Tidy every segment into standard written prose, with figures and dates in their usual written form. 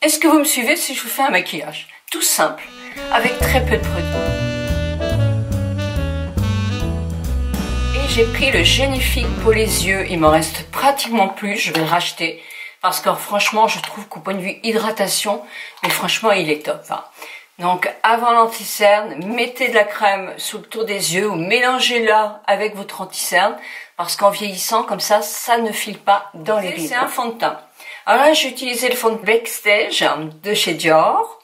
Est-ce que vous me suivez si je vous fais un maquillage tout simple, avec très peu de produits? Et j'ai pris le Génifique pour les yeux, il m'en reste pratiquement plus, je vais le racheter. Parce que franchement, je trouve qu'au point de vue hydratation, mais franchement, il est top. Hein. Donc, avant l'anti-cerne, mettez de la crème sous le tour des yeux ou mélangez-la avec votre anti-cerne. Parce qu'en vieillissant, comme ça ne file pas dans les rides. C'est un fond de teint. Alors là, j'ai utilisé le fond de Backstage de chez Dior.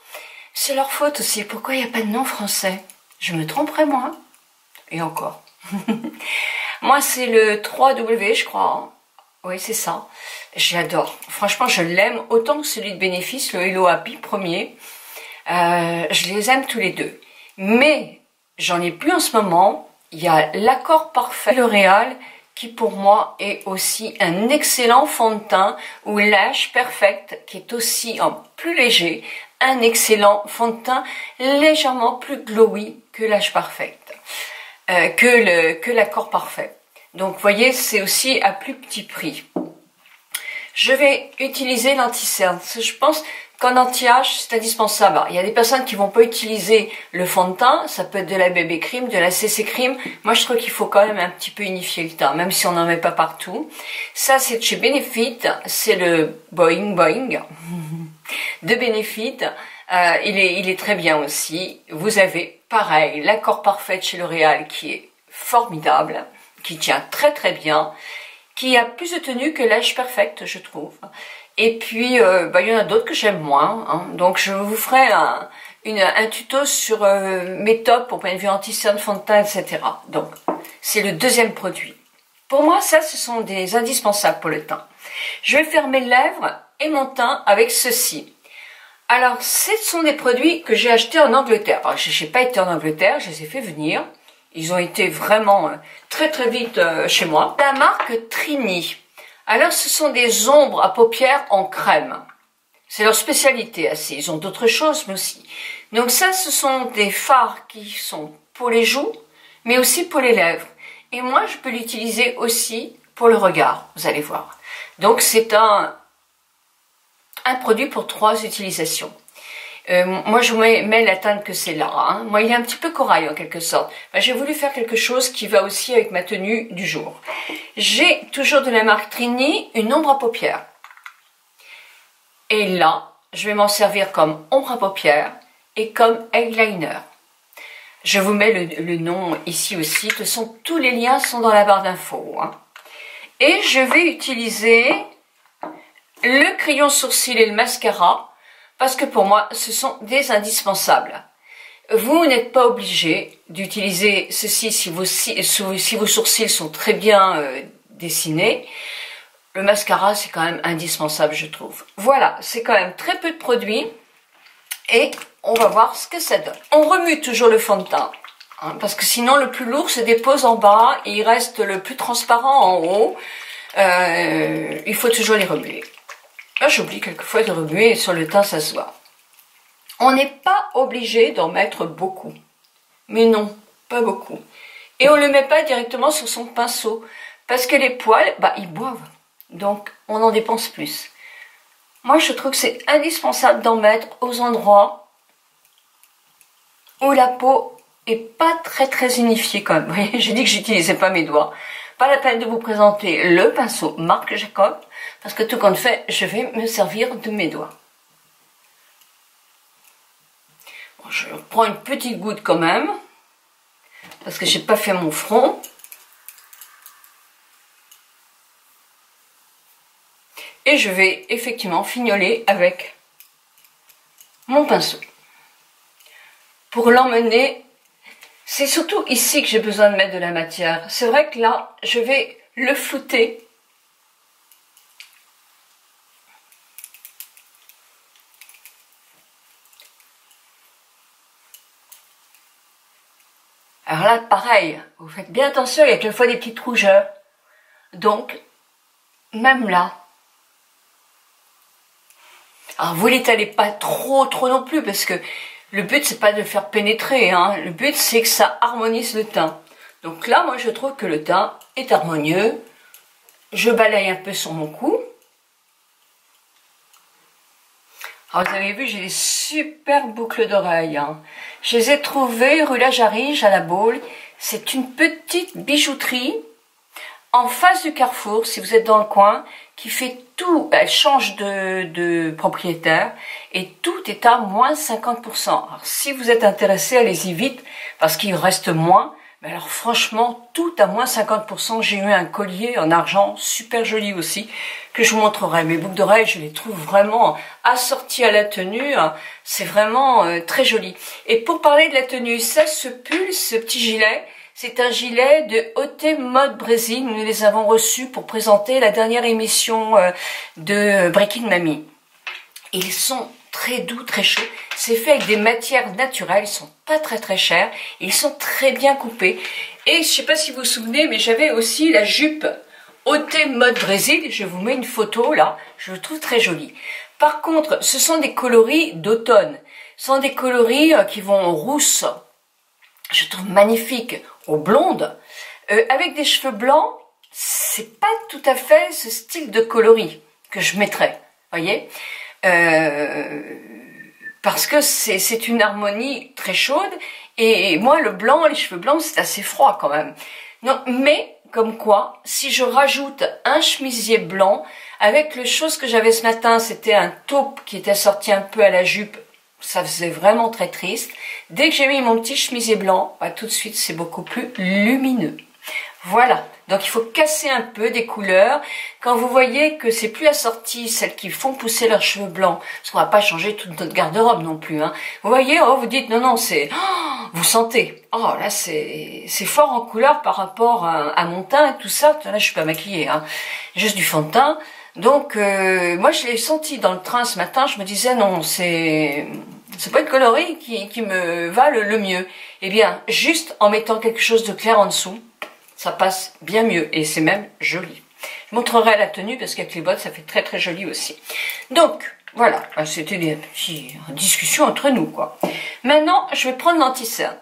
C'est leur faute aussi. Pourquoi il n'y a pas de nom français? Je me tromperais moi. Et encore. Moi, c'est le 3W, je crois. Hein. Oui, c'est ça. J'adore. Franchement, je l'aime autant que celui de Bénéfice, le Hello Happy premier. Je les aime tous les deux. Mais, j'en ai plus en ce moment. Il y a l'Accord Parfait L'Oréal qui pour moi est aussi un excellent fond de teint, ou l'Age Perfect qui est aussi en plus léger, un excellent fond de teint légèrement plus glowy que l'Age Perfect, que l'Accord Parfait. Donc vous voyez, c'est aussi à plus petit prix. Je vais utiliser l'anti-cerne. Je pense qu'en anti-âge, c'est indispensable. Alors, il y a des personnes qui vont pas utiliser le fond de teint. Ça peut être de la BB Cream, de la CC Cream. Moi, je trouve qu'il faut quand même un petit peu unifier le teint, même si on n'en met pas partout. Ça, c'est de chez Benefit. C'est le Boing Boing de Benefit. Il est très bien aussi. Vous avez, pareil, l'Accord Parfait chez L'Oréal qui est formidable, qui tient très très bien, qui a plus de tenue que l'Age Perfect, je trouve. Et puis, il y en a d'autres que j'aime moins. Hein. Donc, je vous ferai un tuto sur mes tops au point de vue anti-cerne, fond de teint, etc. Donc, c'est le deuxième produit. Pour moi, ça, ce sont des indispensables pour le teint. Je vais faire mes lèvres et mon teint avec ceci. Alors, ce sont des produits que j'ai achetés en Angleterre. Alors, je n'ai pas été en Angleterre, je les ai fait venir. Ils ont été vraiment très très vite chez moi. La marque Trini. Alors, ce sont des ombres à paupières en crème. C'est leur spécialité assez. Ils ont d'autres choses, mais aussi. Donc ça, ce sont des fards qui sont pour les joues, mais aussi pour les lèvres. Et moi, je peux l'utiliser aussi pour le regard, vous allez voir. Donc, c'est un produit pour 3 utilisations. Moi, je mets la teinte que c'est là. Hein. Moi, il est un petit peu corail en quelque sorte. J'ai voulu faire quelque chose qui va aussi avec ma tenue du jour. J'ai toujours de la marque Trini une ombre à paupières. Et là, je vais m'en servir comme ombre à paupières et comme eyeliner. Je vous mets le nom ici aussi. De toute façon, tous les liens sont dans la barre d'infos. Hein. Et je vais utiliser le crayon sourcil et le mascara. Parce que pour moi, ce sont des indispensables. Vous n'êtes pas obligé d'utiliser ceci si vos sourcils sont très bien dessinés. Le mascara, c'est quand même indispensable, je trouve. Voilà, c'est quand même très peu de produits. Et on va voir ce que ça donne. On remue toujours le fond de teint. Hein, parce que sinon, le plus lourd se dépose en bas et il reste le plus transparent en haut. Il faut toujours les remuer. Là, j'oublie quelquefois de remuer et sur le teint, ça se voit. On n'est pas obligé d'en mettre beaucoup. Mais non, pas beaucoup. Et on ne le met pas directement sur son pinceau. Parce que les poils, ils boivent. Donc, on en dépense plus. Moi, je trouve que c'est indispensable d'en mettre aux endroits où la peau est pas très très unifiée quand même. Vous voyez, j'ai dit que j'utilisais pas mes doigts. Pas la peine de vous présenter le pinceau Marc Jacob, parce que tout compte fait, je vais me servir de mes doigts. Bon, je prends une petite goutte quand même, parce que j'ai pas fait mon front. Et je vais effectivement fignoler avec mon pinceau. Pour l'emmener, c'est surtout ici que j'ai besoin de mettre de la matière. C'est vrai que là, je vais le flouter. Alors là, pareil, vous faites bien attention, il y a quelquefois des petites rougeurs. Donc, même là. Alors, vous l'étalez pas trop non plus, parce que le but, c'est pas de le faire pénétrer, hein. Le but, c'est que ça harmonise le teint. Donc là, moi, je trouve que le teint est harmonieux. Je balaye un peu sur mon cou. Alors, vous avez vu, j'ai des super boucles d'oreilles. Hein. Je les ai trouvées rue La Jarige à La Baule. C'est une petite bijouterie en face du carrefour, si vous êtes dans le coin, qui fait tout. Elle change de propriétaire et tout est à moins 50%. Alors, si vous êtes intéressé, allez-y vite parce qu'il reste moins. Mais alors franchement, tout à moins 50%. J'ai eu un collier en argent, super joli aussi, que je vous montrerai. Mes boucles d'oreilles, je les trouve vraiment assorties à la tenue. C'est vraiment très joli. Et pour parler de la tenue, ça, ce pull, ce petit gilet, c'est un gilet de Haute Mode Brésil. Nous les avons reçus pour présenter la dernière émission de Breaking Mami. Ils sont très doux, très chauds. C'est fait avec des matières naturelles, ils sont pas très chers, ils sont très bien coupés. Et je sais pas si vous vous souvenez, mais j'avais aussi la jupe Haute Mode Brésil, je vous mets une photo là, je le trouve très jolie. Par contre, ce sont des coloris d'automne, ce sont des coloris qui vont en rousse, je trouve magnifique, aux blondes, avec des cheveux blancs, c'est pas tout à fait ce style de coloris que je mettrais, voyez. Parce que c'est une harmonie très chaude et moi le blanc, les cheveux blancs c'est assez froid quand même. Non, mais comme quoi, si je rajoute un chemisier blanc avec le chose que j'avais ce matin, c'était un taupe qui était sorti un peu à la jupe, ça faisait vraiment très triste. Dès que j'ai mis mon petit chemisier blanc, bah, tout de suite c'est beaucoup plus lumineux. Voilà, donc il faut casser un peu des couleurs. Quand vous voyez que c'est plus assorti, celles qui font pousser leurs cheveux blancs, parce qu'on va pas changer toute notre garde-robe non plus. Hein. Vous voyez, oh, vous dites non, c'est... Oh, vous sentez, oh là c'est fort en couleur par rapport à mon teint et tout ça. Là je suis pas maquillée, hein. Juste du fond de teint. Donc moi je l'ai senti dans le train ce matin, je me disais non, c'est pas une coloris qui me va le mieux. Eh bien, juste en mettant quelque chose de clair en dessous, ça passe bien mieux et c'est même joli. Je montrerai la tenue parce qu'avec les bottes, ça fait très joli aussi. Donc, voilà, c'était des petites discussions entre nous, quoi. Maintenant, je vais prendre l'anti-cerne.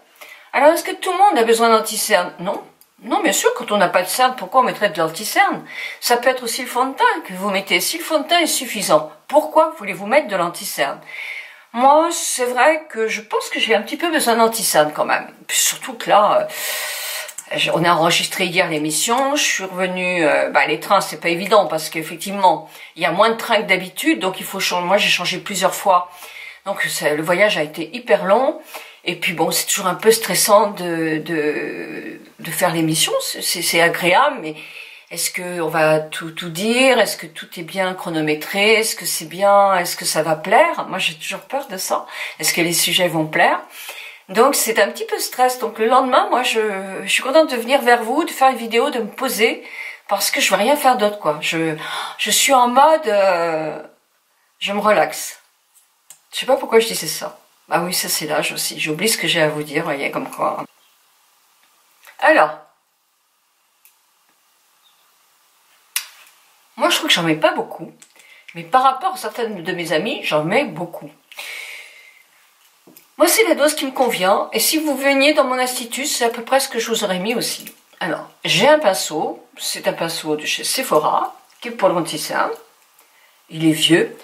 Alors, est-ce que tout le monde a besoin d'anti-cerne? Non. Non, bien sûr, quand on n'a pas de cerne, pourquoi on mettrait de l'anti-cerne? Ça peut être aussi le fond de teint que vous mettez. Si le fond de teint est suffisant, pourquoi voulez-vous mettre de l'anti-cerne? Moi, c'est vrai que je pense que j'ai un petit peu besoin d'anti-cerne quand même. Puis surtout que là... on a enregistré hier l'émission, je suis revenue, les trains c'est pas évident parce qu'effectivement il y a moins de trains que d'habitude, donc il faut changer. Moi j'ai changé plusieurs fois, donc le voyage a été hyper long et puis bon c'est toujours un peu stressant de faire l'émission, c'est agréable mais est-ce que on va tout dire, est-ce que tout est bien chronométré, est-ce que c'est bien, est-ce que ça va plaire? Moi j'ai toujours peur de ça, est-ce que les sujets vont plaire? Donc c'est un petit peu stress. Donc le lendemain, moi je suis contente de venir vers vous, de faire une vidéo, de me poser, parce que je veux rien faire d'autre quoi. Je suis en mode, je me relaxe. Je sais pas pourquoi je disais ça. Ah oui, ça c'est l'âge aussi. J'oublie ce que j'ai à vous dire, voyez comme quoi. Alors, moi je trouve que j'en mets pas beaucoup, mais par rapport à certaines de mes amies, j'en mets beaucoup. Moi, c'est la dose qui me convient. Et si vous veniez dans mon institut, c'est à peu près ce que je vous aurais mis aussi. Alors, j'ai un pinceau. C'est un pinceau de chez Sephora, qui est pour l'anti-cerne. Il est vieux.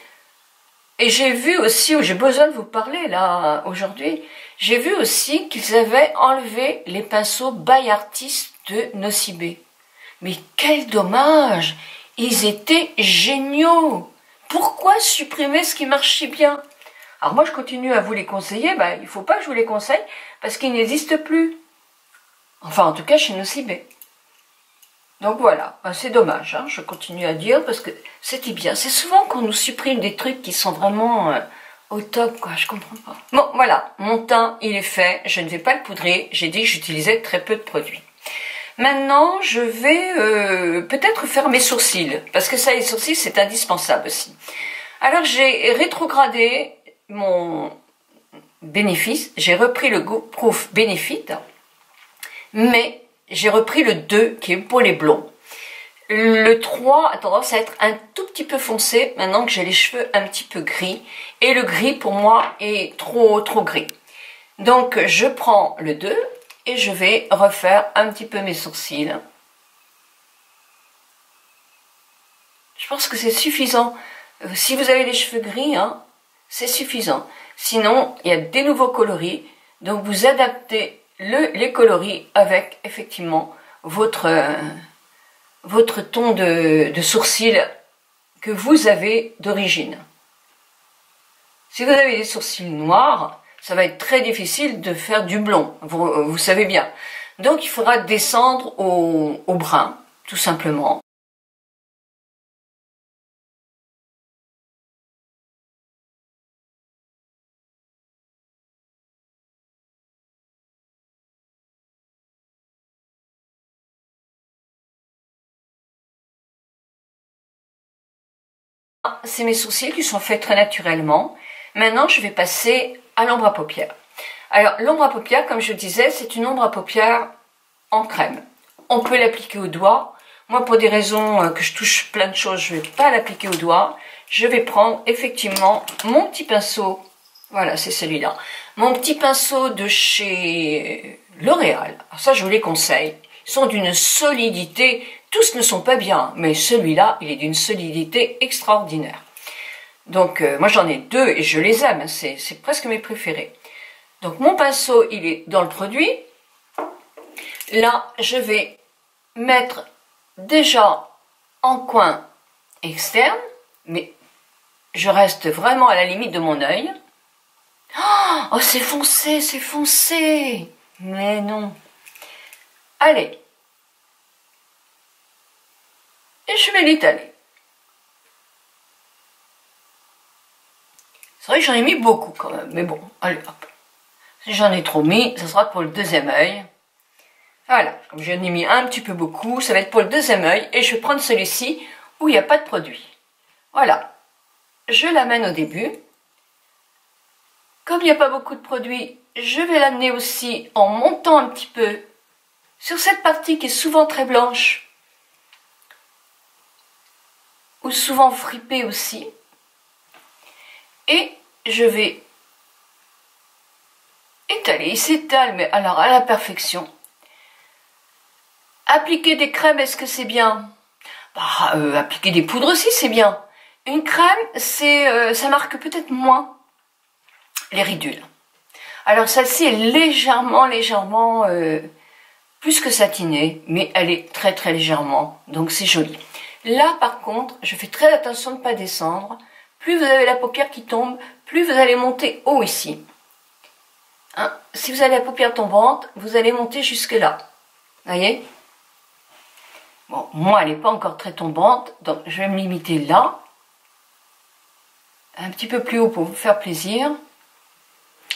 Et j'ai vu aussi, j'ai besoin de vous parler là, aujourd'hui, j'ai vu aussi qu'ils avaient enlevé les pinceaux by Artist de Nocibé. Mais quel dommage! Ils étaient géniaux! Pourquoi supprimer ce qui marche si bien? Alors moi je continue à vous les conseiller, il ne faut pas que je vous les conseille parce qu'ils n'existent plus. Enfin en tout cas chez Nocibé. Donc voilà, c'est dommage, hein, je continue à dire parce que c'était bien. C'est souvent qu'on nous supprime des trucs qui sont vraiment au top, quoi, je comprends pas. Bon voilà, mon teint il est fait, je ne vais pas le poudrer, j'ai dit que j'utilisais très peu de produits. Maintenant je vais peut-être faire mes sourcils, parce que ça les sourcils c'est indispensable aussi. Alors j'ai rétrogradé mon bénéfice, j'ai repris le Proof Benefit, mais j'ai repris le 2 qui est pour les blonds. Le 3 a tendance à être un tout petit peu foncé maintenant que j'ai les cheveux un petit peu gris, et le gris pour moi est trop gris. Donc je prends le 2 et je vais refaire un petit peu mes sourcils. Je pense que c'est suffisant. Si vous avez les cheveux gris, hein, c'est suffisant. Sinon, il y a des nouveaux coloris, donc vous adaptez les coloris avec effectivement votre ton de sourcil que vous avez d'origine. Si vous avez des sourcils noirs, ça va être très difficile de faire du blond, vous savez bien. Donc il faudra descendre au brun, tout simplement. C'est mes sourcils qui sont faits très naturellement. Maintenant, je vais passer à l'ombre à paupières. Alors, l'ombre à paupières, comme je disais, c'est une ombre à paupières en crème. On peut l'appliquer au doigt. Moi, pour des raisons que je touche plein de choses, je ne vais pas l'appliquer au doigt. Je vais prendre effectivement mon petit pinceau. Voilà, c'est celui-là. Mon petit pinceau de chez L'Oréal. Alors ça, je vous les conseille. Ils sont d'une solidité. Tous ne sont pas bien, mais celui-là, il est d'une solidité extraordinaire. Donc, moi, j'en ai deux et je les aime. C'est presque mes préférés. Donc, mon pinceau, il est dans le produit. Là, je vais mettre déjà en coin externe, mais je reste vraiment à la limite de mon œil. Oh, c'est foncé, c'est foncé. Mais non. Allez. Et je vais l'étaler. C'est vrai que j'en ai mis beaucoup quand même, mais bon, allez hop. Si j'en ai trop mis, ça sera pour le deuxième œil. Voilà, comme j'en ai mis un petit peu beaucoup, ça va être pour le deuxième œil. Et je vais prendre celui-ci où il n'y a pas de produit. Voilà, je l'amène au début. Comme il n'y a pas beaucoup de produit, je vais l'amener aussi en montant un petit peu sur cette partie qui est souvent très blanche. Ou souvent fripée aussi. Et je vais étaler. Il s'étale, mais alors à la perfection. Appliquer des crèmes, est-ce que c'est bien? Appliquer des poudres aussi, c'est bien. Une crème, ça marque peut-être moins les ridules. Alors celle-ci est légèrement plus que satinée, mais elle est très très légèrement, donc c'est joli. Là par contre, je fais très attention de ne pas descendre. Plus vous avez la paupière qui tombe, plus vous allez monter haut ici. Hein? Si vous avez la paupière tombante, vous allez monter jusque là. Voyez? Bon, moi elle n'est pas encore très tombante, donc je vais me limiter là. Un petit peu plus haut pour vous faire plaisir.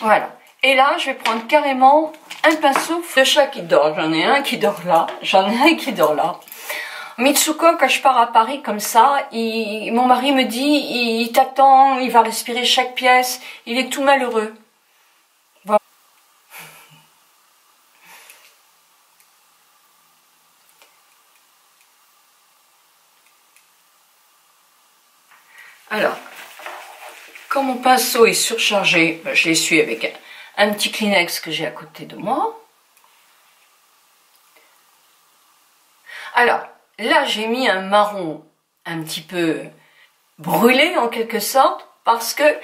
Voilà. Et là, je vais prendre carrément un pinceau de chat qui dort. J'en ai un qui dort là, j'en ai un qui dort là. Mitsuko, quand je pars à Paris comme ça, mon mari me dit, il t'attend, il va respirer chaque pièce, il est tout malheureux. Voilà. Alors, quand mon pinceau est surchargé, je l'essuie avec un petit Kleenex que j'ai à côté de moi. Alors, là, j'ai mis un marron un petit peu brûlé en quelque sorte parce que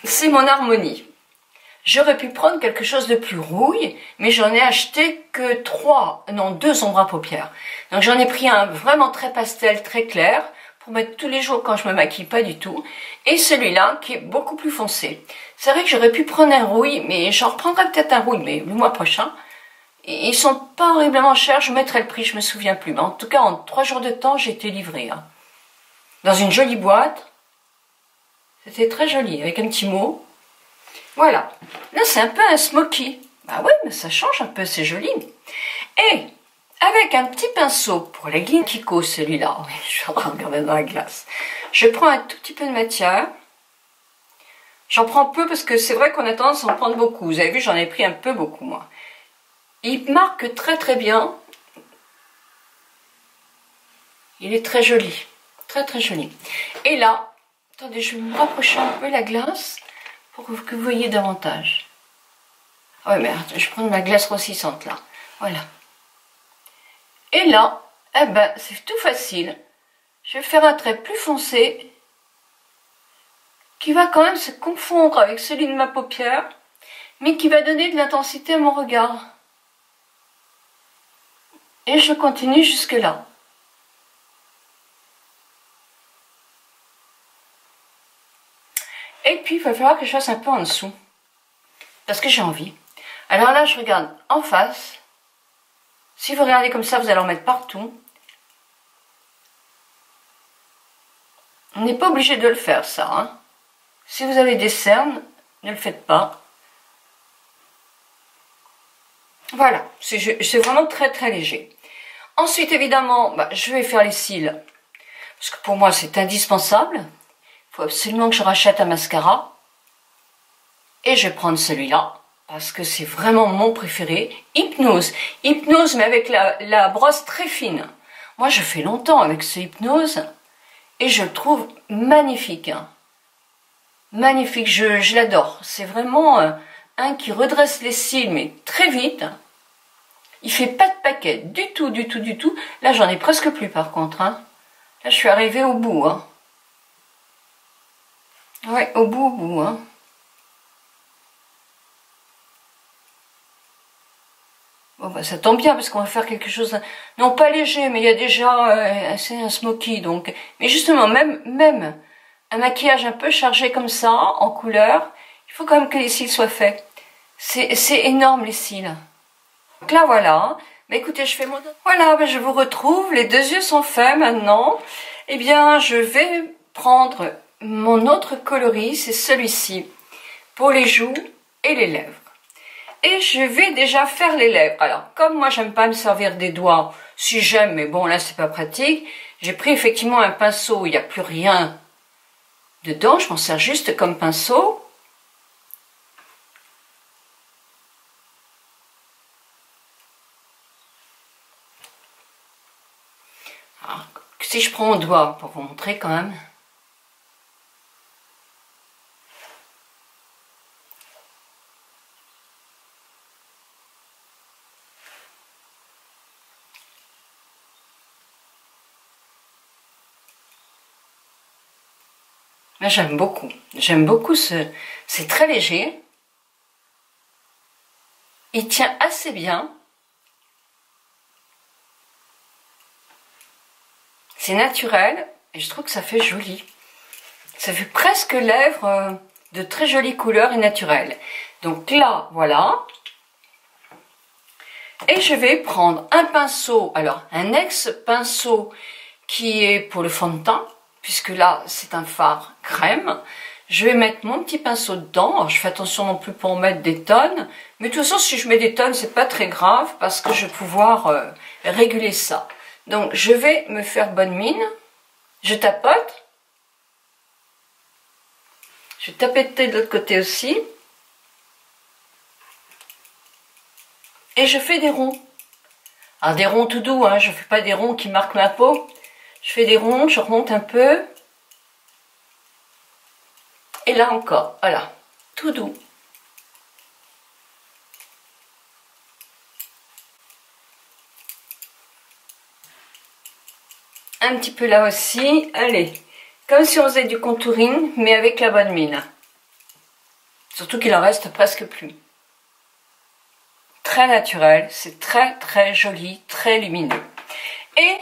c'est mon harmonie. J'aurais pu prendre quelque chose de plus rouille, mais j'en ai acheté que deux ombres à paupières. Donc j'en ai pris un vraiment très pastel, très clair, pour mettre tous les jours quand je me maquille pas du tout. Et celui-là qui est beaucoup plus foncé. C'est vrai que j'aurais pu prendre un rouille, mais j'en reprendrai peut-être un rouille, mais le mois prochain. Et ils sont pas horriblement chers, je mettrai le prix, je me souviens plus. Mais en tout cas, en 3 jours de temps, j'ai été livrée. Hein. Dans une jolie boîte. C'était très joli, avec un petit mot. Voilà. Là, c'est un peu un smoky. Bah oui, mais ça change un peu, c'est joli. Et avec un petit pinceau pour les lignes Kiko, celui-là. Oui, je suis en train de regarder dans la glace. Je prends un tout petit peu de matière. J'en prends peu parce que c'est vrai qu'on a tendance à en prendre beaucoup. Vous avez vu, j'en ai pris un peu beaucoup, moi. Il marque très très bien. Il est très joli. Très très joli. Et là, attendez, je vais me rapprocher un peu la glace pour que vous voyez davantage. Ah oui, merde, je prends ma glace grossissante là. Voilà. Et là, eh ben, c'est tout facile. Je vais faire un trait plus foncé qui va quand même se confondre avec celui de ma paupière, mais qui va donner de l'intensité à mon regard. Et je continue jusque là. Et puis, il va falloir que je fasse un peu en dessous. Parce que j'ai envie. Alors là, je regarde en face. Si vous regardez comme ça, vous allez en mettre partout. On n'est pas obligé de le faire, ça. Hein. Si vous avez des cernes, ne le faites pas. Voilà, c'est vraiment très très léger. Ensuite, évidemment, je vais faire les cils. Parce que pour moi, c'est indispensable. Il faut absolument que je rachète un mascara. Et je vais prendre celui-là. Parce que c'est vraiment mon préféré. Hypnose. Hypnose, mais avec la brosse très fine. Moi, je fais longtemps avec ce Hypnose. Et je le trouve magnifique. Hein. Magnifique, je l'adore. C'est vraiment un qui redresse les cils, mais très vite. Il fait pas de paquet, du tout, du tout, du tout. Là, j'en ai presque plus, par contre. Hein. Là, je suis arrivée au bout. Hein. Ouais, au bout. Hein. Bon, ça tombe bien, parce qu'on va faire quelque chose... Non, pas léger, mais il y a déjà c'est un smoky, donc... Mais justement, même un maquillage un peu chargé comme ça, en couleur, il faut quand même que les cils soient faits. C'est énorme, les cils. Donc là, voilà. Mais écoutez, je fais mon... Voilà, je vous retrouve. Les deux yeux sont faits maintenant. Eh bien, je vais prendre mon autre coloris, c'est celui-ci, pour les joues et les lèvres. Et je vais déjà faire les lèvres. Alors, comme moi, j'aime pas me servir des doigts, si j'aime, mais bon, là, c'est pas pratique. J'ai pris effectivement un pinceau, il n'y a plus rien dedans. Je m'en sers juste comme pinceau. Alors, si je prends mon doigt, pour vous montrer quand même. Là, j'aime beaucoup. J'aime beaucoup c'est très léger. Il tient assez bien. C'est naturel et je trouve que ça fait joli. Ça fait presque lèvres de très jolies couleurs et naturelles. Donc là, voilà. Et je vais prendre un pinceau, alors un ex-pinceau qui est pour le fond de teint, puisque là, c'est un fard crème. Je vais mettre mon petit pinceau dedans. Alors, je fais attention non plus pour en mettre des tonnes. Mais de toute façon, si je mets des tonnes, c'est pas très grave parce que je vais pouvoir réguler ça. Donc, je vais me faire bonne mine. Je tapote. Je vais tapoter de l'autre côté aussi. Et je fais des ronds. Alors, des ronds tout doux, hein. Je ne fais pas des ronds qui marquent ma peau. Je fais des ronds, je remonte un peu. Et là encore, voilà, tout doux. Un petit peu là aussi, allez. Comme si on faisait du contouring, mais avec la bonne mine. Surtout qu'il en reste presque plus. Très naturel, c'est très très joli, très lumineux. Et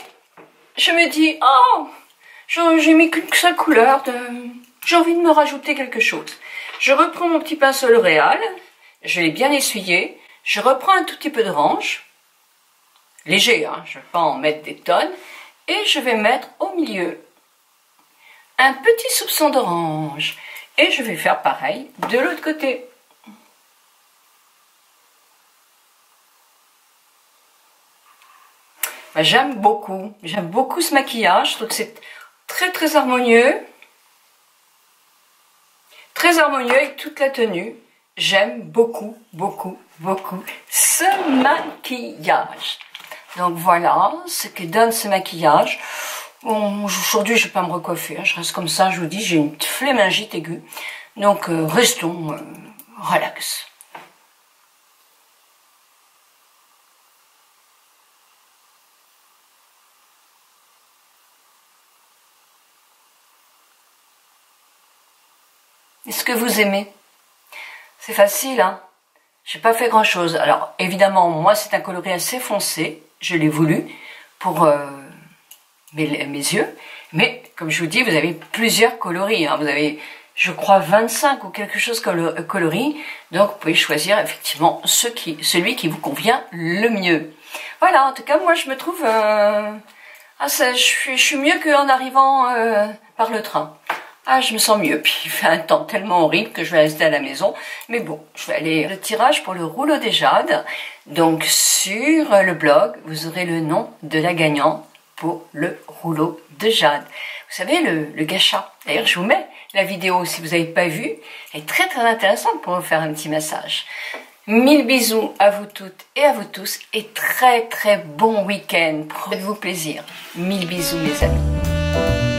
je me dis, oh, j'ai mis qu'une seule couleur, j'ai envie de me rajouter quelque chose. Je reprends mon petit pinceau L'Oréal, je l'ai bien essuyé, je reprends un tout petit peu d'orange, léger, hein, je ne vais pas en mettre des tonnes, et je vais mettre au milieu un petit soupçon d'orange. Et je vais faire pareil de l'autre côté. J'aime beaucoup ce maquillage, je trouve que c'est très très harmonieux avec toute la tenue. J'aime beaucoup ce maquillage. Donc voilà ce que donne ce maquillage. Bon, aujourd'hui je ne vais pas me recoiffer, hein, je reste comme ça, je vous dis, j'ai une flémingite aiguë. Donc restons relax. que vous aimez. C'est facile, hein. J'ai pas fait grand chose. Alors évidemment, moi c'est un coloris assez foncé. Je l'ai voulu pour mes yeux. Mais comme je vous dis, vous avez plusieurs coloris. Hein. Vous avez, je crois, 25 ou quelque chose coloris. Donc vous pouvez choisir effectivement celui qui vous convient le mieux. Voilà, en tout cas, moi je me trouve... je suis mieux qu'en arrivant par le train. Ah, je me sens mieux. Puis il fait un temps tellement horrible que je vais rester à la maison. Mais bon, je vais aller le tirage pour le rouleau des jades. Donc sur le blog, vous aurez le nom de la gagnante pour le rouleau de jade. Vous savez, le gacha. D'ailleurs, je vous mets la vidéo si vous n'avez pas vu. Elle est très très intéressante pour vous faire un petit massage. 1000 bisous à vous toutes et à vous tous. Et très très bon week-end. Faites-vous plaisir. 1000 bisous mes amis.